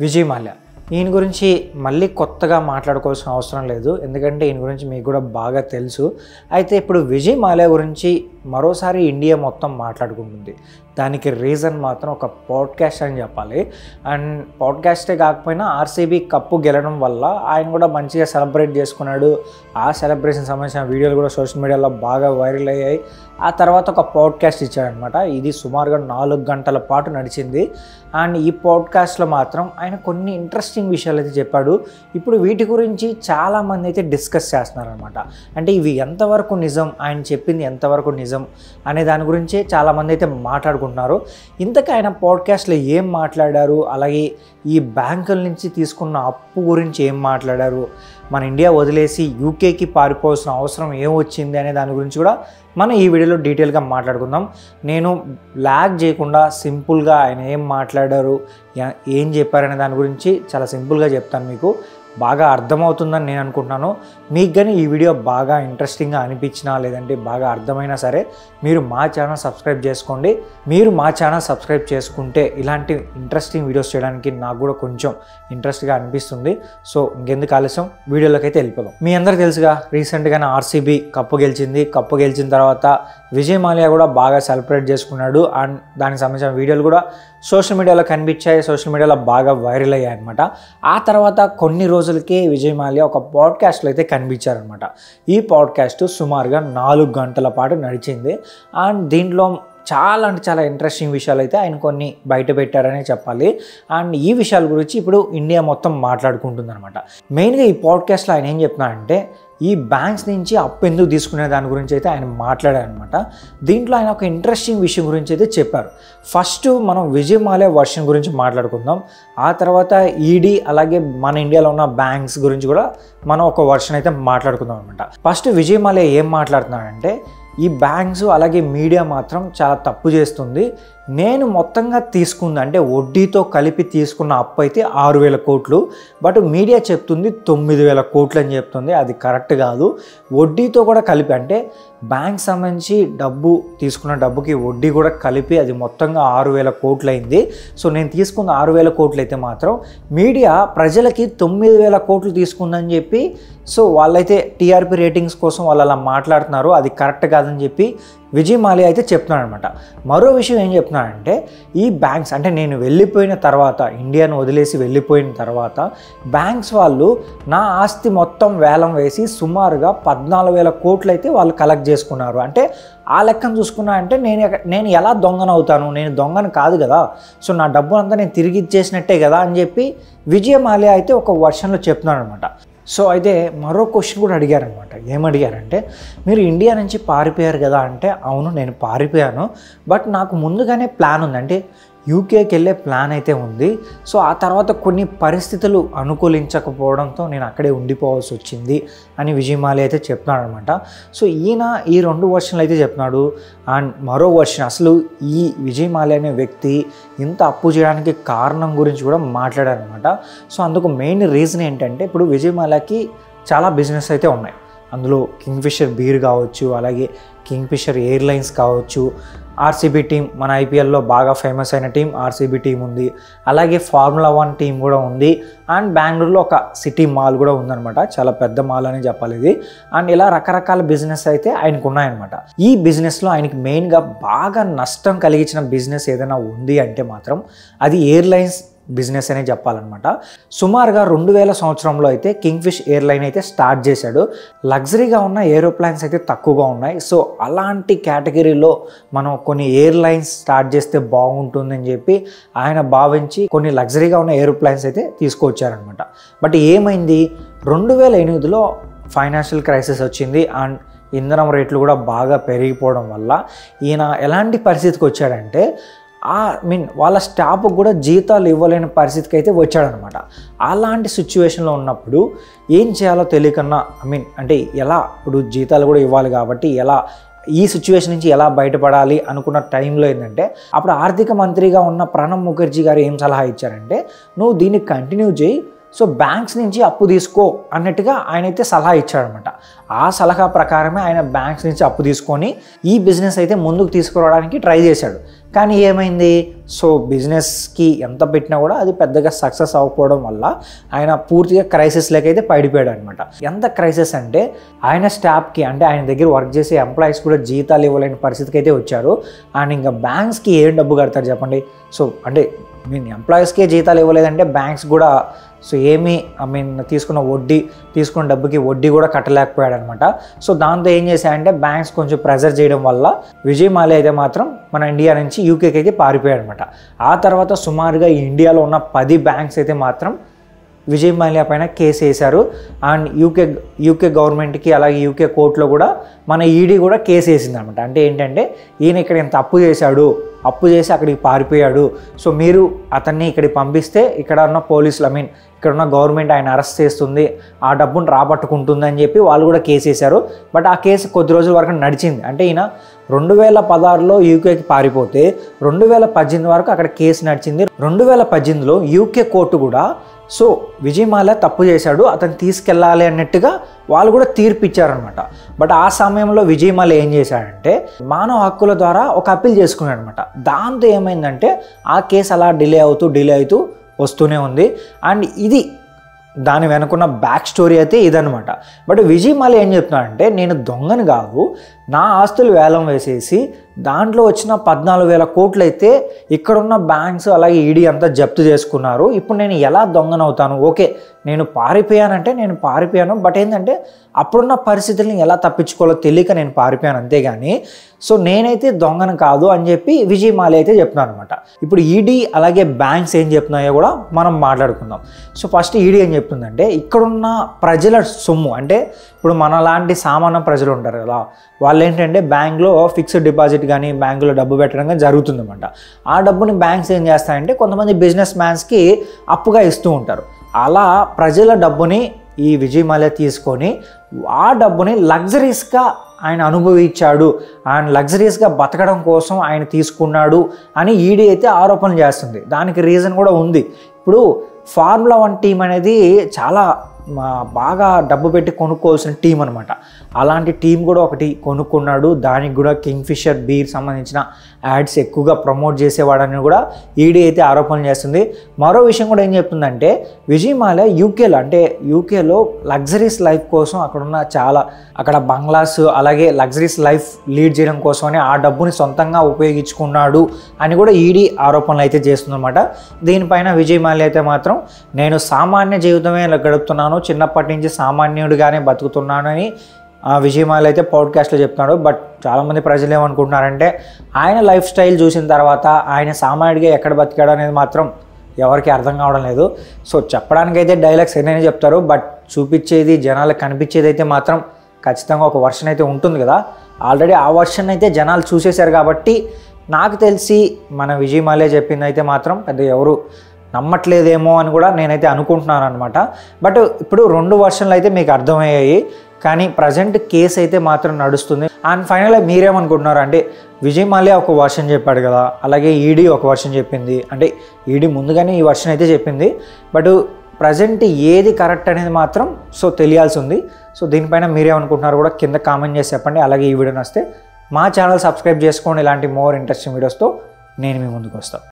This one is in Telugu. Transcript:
విజయ్ మాల్యా ఈయన గురించి మళ్ళీ కొత్తగా మాట్లాడుకోవాల్సిన అవసరం లేదు, ఎందుకంటే ఈయన గురించి మీకు కూడా బాగా తెలుసు. అయితే ఇప్పుడు విజయ్ మాల్యా గురించి మరోసారి ఇండియా మొత్తం మాట్లాడుకుంటుంది. దానికి రీజన్ మాత్రం ఒక పాడ్కాస్ట్ అని చెప్పాలి. అండ్ పాడ్కాస్టే కాకపోయినా ఆర్సీబీ కప్పు గెలవడం వల్ల ఆయన కూడా మంచిగా సెలబ్రేట్ చేసుకున్నాడు. ఆ సెలబ్రేషన్ సంబంధించిన వీడియోలు కూడా సోషల్ మీడియాలో బాగా వైరల్ అయ్యాయి. ఆ తర్వాత ఒక పాడ్కాస్ట్ ఇచ్చాడనమాట. ఇది సుమారుగా 4 గంటల పాటు నడిచింది. అండ్ ఈ పాడ్కాస్ట్లో మాత్రం ఆయన కొన్ని ఇంట్రెస్టింగ్ విషయాలు అయితే చెప్పాడు. ఇప్పుడు వీటి గురించి చాలామంది అయితే డిస్కస్ చేస్తున్నారనమాట. అంటే ఇవి ఎంతవరకు నిజం, ఆయన చెప్పింది ఎంతవరకు నిజం అనే దాని గురించి చాలామంది అయితే మాట్లాడుకుంటున్నారు. ఇంతకు ఆయన పాడ్కాస్ట్లో ఏం మాట్లాడారు, అలాగే ఈ బ్యాంకుల నుంచి తీసుకున్న అప్పు గురించి ఏం మాట్లాడారు, మన ఇండియా వదిలేసి యూకేకి పారిపోవాల్సిన అవసరం ఏమొచ్చింది అనే దాని గురించి కూడా మనం ఈ వీడియోలో డీటెయిల్గా మాట్లాడుకుందాం. నేను లాగ్ చేయకుండా సింపుల్గా ఆయన ఏం మాట్లాడారు, ఏం చెప్పారనే దాని గురించి చాలా సింపుల్గా చెప్తాను. మీకు బాగా అర్థమవుతుందని నేను అనుకుంటున్నాను. మీకు కానీ ఈ వీడియో బాగా ఇంట్రెస్టింగ్గా అనిపించినా లేదంటే బాగా అర్థమైనా సరే మీరు మా ఛానల్ సబ్స్క్రైబ్ చేసుకోండి. మీరు మా ఛానల్ సబ్స్క్రైబ్ చేసుకుంటే ఇలాంటి ఇంట్రెస్టింగ్ వీడియోస్ చేయడానికి నాకు కూడా కొంచెం ఇంట్రెస్ట్గా అనిపిస్తుంది. సో ఇంకెందుకు ఆలస్యం, వీడియోలోకి అయితే వెళ్ళిపోదాం. మీ అందరికీ తెలుసుగా, రీసెంట్గానే ఆర్సీబీ కప్పు గెలిచింది. కప్పు గెలిచిన తర్వాత విజయ్ మాల్యా కూడా బాగా సెలబ్రేట్ చేసుకున్నాడు. అండ్ దానికి సంబంధించిన వీడియోలు కూడా సోషల్ మీడియాలో కనిపించాయి, సోషల్ మీడియాలో బాగా వైరల్ అయ్యాయి అనమాట. ఆ తర్వాత కొన్ని రోజులకే విజయ్ మాల్యా ఒక పాడ్కాస్ట్లో అయితే కనిపించారనమాట. ఈ పాడ్కాస్ట్ సుమారుగా 4 గంటల పాటు నడిచింది. అండ్ దీంట్లో చాలా అంటే చాలా ఇంట్రెస్టింగ్ విషయాలు అయితే ఆయన కొన్ని బయట పెట్టారనే చెప్పాలి. అండ్ ఈ విషయాల గురించి ఇప్పుడు ఇండియా మొత్తం మాట్లాడుకుంటుంది అనమాట. మెయిన్గా ఈ పాడ్కాస్ట్లో ఆయన ఏం చెప్తున్నారంటే ఈ బ్యాంక్స్ నుంచి అప్పు ఎందుకు తీసుకునే దాని గురించి అయితే ఆయన మాట్లాడారనమాట. దీంట్లో ఆయన ఒక ఇంట్రెస్టింగ్ విషయం గురించి అయితే చెప్పారు. ఫస్ట్ మనం విజయ్ మాల్యా వర్షన్ గురించి మాట్లాడుకుందాం. ఆ తర్వాత ఈడీ అలాగే మన ఇండియాలో ఉన్న బ్యాంక్స్ గురించి కూడా మనం ఒక వర్షన్ అయితే మాట్లాడుకుందాం అనమాట. ఫస్ట్ విజయ్ మాల్యా ఏం మాట్లాడుతున్నాడంటే ఈ బ్యాంక్స్ అలాగే మీడియా మాత్రం చాలా తప్పు చేస్తుంది. నేను మొత్తంగా తీసుకుంది అంటే వడ్డీతో కలిపి తీసుకున్న అప్పు అయితే 6,000 కోట్లు, బట్ మీడియా చెప్తుంది 9,000 కోట్లు అని చెప్తుంది. అది కరెక్ట్ కాదు. వడ్డీతో కూడా కలిపి అంటే బ్యాంక్ సంబంధించి డబ్బు తీసుకున్న డబ్బుకి వడ్డీ కూడా కలిపి అది మొత్తంగా 6,000 కోట్లు అయింది. సో నేను తీసుకున్న 6,000 కోట్లు అయితే మాత్రం మీడియా ప్రజలకి 9,000 కోట్లు తీసుకుందని చెప్పి సో వాళ్ళైతే టీఆర్పీ రేటింగ్స్ కోసం వాళ్ళు అలా మాట్లాడుతున్నారు. అది కరెక్ట్ కాదని చెప్పి విజయ్ మాల్యా అయితే చెప్తున్నాడు అనమాట. మరో విషయం ఏం చెప్తున్నాడంటే ఈ బ్యాంక్స్ అంటే నేను వెళ్ళిపోయిన తర్వాత, ఇండియాను వదిలేసి వెళ్ళిపోయిన తర్వాత బ్యాంక్స్ వాళ్ళు నా ఆస్తి మొత్తం వేలం వేసి సుమారుగా 14,000 కోట్లు అయితే వాళ్ళు కలెక్ట్ చేసుకున్నారు. అంటే ఆ లెక్కను చూసుకున్నా అంటే నేను ఎలా దొంగనవుతాను, నేను దొంగను కాదు కదా, సో నా డబ్బు అంతా నేను తిరిగి ఇచ్చేసినట్టే కదా అని చెప్పి విజయ్ మాల్యా అయితే ఒక వర్షన్లో చెప్తున్నాడు అనమాట. సో అయితే మరో క్వశ్చన్ కూడా అడిగారనమాట. ఏమడిగారంటే మీరు ఇండియా నుంచి పారిపోయారు కదా అంటే అవును నేను పారిపోయాను, బట్ నాకు ముందుగానే ప్లాన్ ఉంది, అంటే యూకేకి వెళ్ళే ప్లాన్ అయితే ఉంది. సో ఆ తర్వాత కొన్ని పరిస్థితులు అనుకూలించకపోవడంతో నేను అక్కడే ఉండిపోవాల్సి వచ్చింది అని విజయ్ మాల్యా అయితే చెప్తున్నాడు అనమాట. సో ఈయన ఈ 2 వర్షన్లు అయితే చెప్తున్నాడు. అండ్ మరో వర్షన్ అసలు ఈ విజయ్ మాల్యా అనే వ్యక్తి ఇంత అప్పు చేయడానికి కారణం గురించి కూడా మాట్లాడారనమాట. సో అందుకు మెయిన్ రీజన్ ఏంటంటే ఇప్పుడు విజయ్ మాల్యాకి చాలా బిజినెస్ అయితే ఉన్నాయి. అందులో కింగ్ఫిషర్ బీర్ కావచ్చు, అలాగే కింగ్ఫిషర్ ఎయిర్లైన్స్ కావచ్చు, ఆర్సీబీ టీం మన ఐపీఎల్లో బాగా ఫేమస్ అయిన టీం ఆర్సీబీ టీం ఉంది, అలాగే ఫార్ములా 1 టీం కూడా ఉంది. అండ్ బెంగళూరులో ఒక సిటీ మాల్ కూడా ఉందన్నమాట. చాలా పెద్ద మాల్ అని చెప్పాలి ఇది. అండ్ ఇలా రకరకాల బిజినెస్ అయితే ఆయనకు ఉన్నాయన్నమాట. ఈ బిజినెస్లో ఆయనకి మెయిన్గా బాగా నష్టం కలిగించిన బిజినెస్ ఏదైనా ఉంది అంటే మాత్రం అది ఎయిర్లైన్స్ బిజినెస్ అనే చెప్పాలన్నమాట. సుమారుగా 2000 సంవత్సరంలో అయితే కింగ్ఫిష్ ఎయిర్లైన్ అయితే స్టార్ట్ చేశాడు. లగ్జరీగా ఉన్న ఏరోప్లేన్స్ అయితే తక్కువగా ఉన్నాయి. సో అలాంటి కేటగిరీలో మనం కొన్ని ఎయిర్లైన్స్ స్టార్ట్ చేస్తే బాగుంటుందని చెప్పి ఆయన భావించి కొన్ని లగ్జరీగా ఉన్న ఏరోప్లేన్స్ అయితే తీసుకొచ్చారనమాట. బట్ ఏమైంది, 2008లో ఫైనాన్షియల్ క్రైసిస్ వచ్చింది. అండ్ ఇంధనం రేట్లు కూడా బాగా పెరిగిపోవడం వల్ల ఈయన ఎలాంటి పరిస్థితికి వచ్చాడంటే వాళ్ళ స్టాఫ్కి కూడా జీతాలు ఇవ్వలేని పరిస్థితికి అయితే వచ్చాడనమాట. అలాంటి సిచ్యువేషన్లో ఉన్నప్పుడు ఏం చేయాలో తెలియకన్నా అంటే ఎలా ఇప్పుడు జీతాలు కూడా ఇవ్వాలి కాబట్టి ఎలా ఈ సిచ్యువేషన్ నుంచి ఎలా బయటపడాలి అనుకున్న టైంలో ఏంటంటే అప్పుడు ఆర్థిక మంత్రిగా ఉన్న ప్రణబ్ ముఖర్జీ గారు ఏం సలహా ఇచ్చారంటే నువ్వు దీన్ని కంటిన్యూ చేయి, సో బ్యాంక్స్ నుంచి అప్పు తీసుకో అన్నట్టుగా ఆయన అయితే సలహా ఇచ్చాడనమాట. ఆ సలహా ప్రకారమే ఆయన బ్యాంక్స్ నుంచి అప్పు తీసుకొని ఈ బిజినెస్ అయితే ముందుకు తీసుకురావడానికి ట్రై చేశాడు. కానీ ఏమైంది, సో బిజినెస్కి ఎంత పెట్టినా కూడా అది పెద్దగా సక్సెస్ అవ్వకపోవడం వల్ల ఆయన పూర్తిగా క్రైసిస్లోకి అయితే పడిపోయాడు అనమాట. ఎంత క్రైసిస్ అంటే ఆయన స్టాఫ్కి అంటే ఆయన దగ్గర వర్క్ చేసే ఎంప్లాయీస్ కూడా జీతాలు ఇవ్వలేని పరిస్థితికి అయితే వచ్చారు. అండ్ ఇంకా బ్యాంక్స్కి ఏం డబ్బు కడతారు చెప్పండి. సో అంటే ఎంప్లాయీస్కే జీతాలు ఇవ్వలేదంటే బ్యాంక్స్ కూడా సో తీసుకున్న డబ్బుకి వడ్డీ కూడా కట్టలేకపోయాడు అనమాట. సో దాంతో ఏం చేశాయంటే బ్యాంక్స్ కొంచెం ప్రెజర్ చేయడం వల్ల విజయ్ మాల్యా అయితే మాత్రం మన ఇండియా నుంచి యూకేకి అయితే పారిపోయాడు అనమాట. ఆ తర్వాత సుమారుగా ఇండియాలో ఉన్న 10 బ్యాంక్స్ అయితే మాత్రం విజయ్ మాల్యా పైన కేసు వేశారు. అండ్ యూకే గవర్నమెంట్కి అలాగే యూకే కోర్టులో కూడా మన ఈడీ కూడా కేసు వేసింది అనమాట. అంటే ఏంటంటే ఈయన ఇక్కడ ఇంత అప్పు చేసి అక్కడికి పారిపోయాడు, సో మీరు అతన్ని ఇక్కడికి పంపిస్తే ఇక్కడ ఉన్న పోలీసులు ఇక్కడ ఉన్న గవర్నమెంట్ ఆయన అరెస్ట్ చేస్తుంది, ఆ డబ్బును రాబట్టుకుంటుంది అని చెప్పి వాళ్ళు కూడా కేసు వేశారు. బట్ ఆ కేసు కొద్ది రోజుల వరకు నడిచింది. అంటే ఈయన 2016లో యూకేకి పారిపోతే 2018 వరకు అక్కడ కేసు నడిచింది. 2018లో యూకే కోర్టు కూడా సో విజయ్ మాల్యా తప్పు చేశాడు, అతను తీసుకెళ్ళాలి అన్నట్టుగా వాళ్ళు కూడా తీర్పు ఇచ్చారనమాట. బట్ ఆ సమయంలో విజయ్ మాల్యా ఏం చేశాడంటే మానవ హక్కుల ద్వారా ఒక అప్పీల్ చేసుకున్నాడు అనమాట. దాంతో ఏమైందంటే ఆ కేసు అలా డిలే అవుతూ వస్తూనే ఉంది. అండ్ ఇది దాని వెనుకున్న బ్యాక్ స్టోరీ అయితే ఇదనమాట. బట్ విజయ్ మాల్యా ఏం చెప్తున్నాడంటే నేను దొంగని కాదు, నా ఆస్తులు వేలం వేసేసి దాంట్లో వచ్చిన 14,000 కోట్లు అయితే ఇక్కడున్న బ్యాంక్స్ అలాగే ఈడీ అంతా జప్తు చేసుకున్నారు. ఇప్పుడు నేను ఎలా దొంగనవుతాను? ఓకే నేను పారిపోయాను, బట్ ఏంటంటే అప్పుడున్న పరిస్థితుల్ని ఎలా తప్పించుకోవాలో తెలియక నేను పారిపోయాను, అంతేగాని సో నేనైతే దొంగను కాదు అని చెప్పి విజయ్ మాల్యా అయితే చెప్తున్నాను అనమాట. ఇప్పుడు ఈడీ అలాగే బ్యాంక్స్ ఏం చెప్తున్నాయో కూడా మనం మాట్లాడుకుందాం. సో ఫస్ట్ ఈడీ ఏం చెప్తుందంటే ఇక్కడున్న ప్రజల సొమ్ము, అంటే ఇప్పుడు మనలాంటి సామాన్య ప్రజలు ఉంటారు కదా, వాళ్ళు ఏంటంటే బ్యాంక్లో ఫిక్స్డ్ డిపాజిట్ కానీ బ్యాంకులో డబ్బు పెట్టడం కానీ జరుగుతుందన్నమాట. ఆ డబ్బుని బ్యాంక్స్ ఏం చేస్తాయంటే కొంతమంది బిజినెస్ మ్యాన్స్కి అప్పుగా ఇస్తూ ఉంటారు. అలా ప్రజల డబ్బుని ఈ విజయ్ మాల్యా తీసుకొని ఆ డబ్బుని లగ్జరీస్గా ఆయన అనుభవించాడు, ఆయన లగ్జరీస్గా బతకడం కోసం ఆయన తీసుకున్నాడు అని ఈడీ అయితే ఆరోపణలు చేస్తుంది. దానికి రీజన్ కూడా ఉంది. ఇప్పుడు ఫార్ములా 1 టీం అనేది చాలా బాగా డబ్బు పెట్టి కొనుక్కోవాల్సిన టీం అనమాట. అలాంటి టీం కూడా ఒకటి కొనుక్కున్నాడు. దానికి కూడా కింగ్ఫిషర్ బీర్ సంబంధించిన యాడ్స్ ఎక్కువగా ప్రమోట్ చేసేవాడని కూడా ఈడీ అయితే ఆరోపణలు చేస్తుంది. మరో విషయం కూడా ఏం చెప్తుందంటే విజయ్ మాల్యా యూకేలో లగ్జరీస్ లైఫ్ కోసం అక్కడ బంగ్లాస్ అలాగే లగ్జరీస్ లైఫ్ లీడ్ చేయడం కోసమని ఆ డబ్బుని సొంతంగా ఉపయోగించుకున్నాడు అని కూడా ఈడీ ఆరోపణలు అయితే చేస్తుందన్నమాట. దీనిపైన విజయ్ మాల్యా అయితే మాత్రం నేను సామాన్య జీవితమే గడుపుతున్నాను, చిన్నప్పటి నుంచి సామాన్యుడిగానే బతుకుతున్నాను అని విజయ్ మాల్యా అయితే పాడ్కాస్ట్లో చెప్తున్నాడు. బట్ చాలామంది ప్రజలు ఏమనుకుంటున్నారంటే ఆయన లైఫ్ స్టైల్ చూసిన తర్వాత ఆయన సామాన్యుడిగా ఎక్కడ బతికాడు అనేది మాత్రం ఎవరికి అర్థం కావడం లేదు. సో చెప్పడానికైతే డైలాగ్స్ ఏదైనా చెప్తారు, బట్ చూపించేది జనాలకు కనిపించేది అయితే మాత్రం ఖచ్చితంగా ఒక వర్షన్ అయితే ఉంటుంది కదా. ఆల్రెడీ ఆ వర్షన్ అయితే జనాలు చూసేశారు కాబట్టి నాకు తెలిసి మన విజయ్ మాల్యా చెప్పింది అయితే మాత్రం పెద్ద ఎవరు నమ్మట్లేదేమో అని కూడా నేనైతే అనుకుంటున్నాను అనమాట. బట్ ఇప్పుడు 2 వర్షన్లు అయితే మీకు అర్థమయ్యాయి, కానీ ప్రజెంట్ కేసు అయితే మాత్రం నడుస్తుంది. అండ్ ఫైనల్గా మీరేమనుకుంటున్నారు అంటే విజయ్ మాల్యా ఒక వర్షన్ చెప్పాడు కదా, అలాగే ఈడీ ఒక వర్షన్ చెప్పింది, అంటే ఈడీ ముందుగానే ఈ వర్షన్ అయితే చెప్పింది. బట్ ప్రజెంట్ ఏది కరెక్ట్ అనేది మాత్రం సో తెలియాల్సి ఉంది. సో దీనిపైన మీరేమనుకుంటున్నారు కూడా కింద కామెంట్ చేసి చెప్పండి. అలాగే ఈ వీడియో నచ్చితే మా ఛానల్ సబ్స్క్రైబ్ చేసుకోండి. ఇలాంటి మోర్ ఇంట్రెస్టింగ్ వీడియోస్తో నేను మీ ముందుకు వస్తాను.